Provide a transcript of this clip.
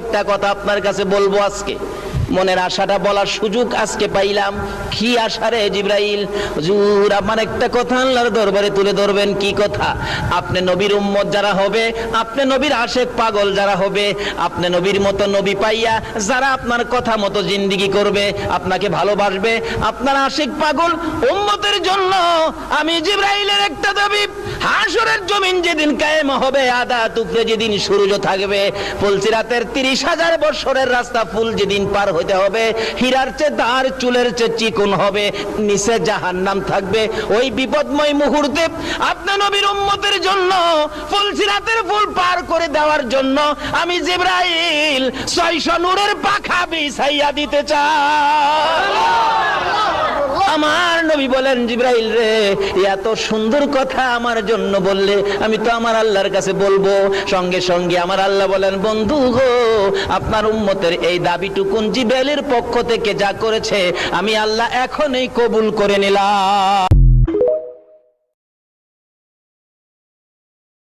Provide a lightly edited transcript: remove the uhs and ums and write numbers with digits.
একটা কথা আপনার কাছে বলবো আজকে, মনের আশাটা বলার সুযোগ আজকে পাইলাম। কি আশা রে জিবরাইল? হুজুর আমার একটা কথা আল্লাহর দরবারে তুলে ধরবেন। কি কথা? আপনি নবীর উম্মত যারা হবে, আপনি নবীর আশেক পাগল যারা হবে, আপনি নবীর মতো নবী পাইয়া যারা আপনার কথা মতো জিন্দেগি করবে, আপনাকে ভালোবাসবে, আপনার আশেক পাগল উম্মতের জন্য আমি জিবরাইলের একটা দাবি, হাসরের জমিন যেদিন কায়েম হবে, আদা টুকরে যেদিন সূর্য থাকবে, পুলসিরাতের 30,000 বছরের রাস্তা ফুল যেদিন পার হতে হবে, হীরার চেয়ে দাঁড় চুলের চেয়ে চিকন হবে, নিচে জাহান্নাম থাকবে, ওই বিপদময় মুহূর্তে আপনার নবীর উম্মতের জন্য ফুলসিরাতের ফুল পার করে দেওয়ার জন্য আমি জিবরাইল 600 নূরের পাখা বিছাইয়া দিতে চাই। আমার নবী বলেন, জিবরাইল রে, এত সুন্দর কথা আমার জন্য বললে, আমি তো আমার আল্লাহর কাছে বলবো। সঙ্গে সঙ্গে আমার আল্লাহ বলেন, বন্ধু গো, আপনার উম্মতের এই দাবিটুকুন জিবরাইলের পক্ষ থেকে যা করেছে আমি আল্লাহ এখনই কবুল করে নিলাম।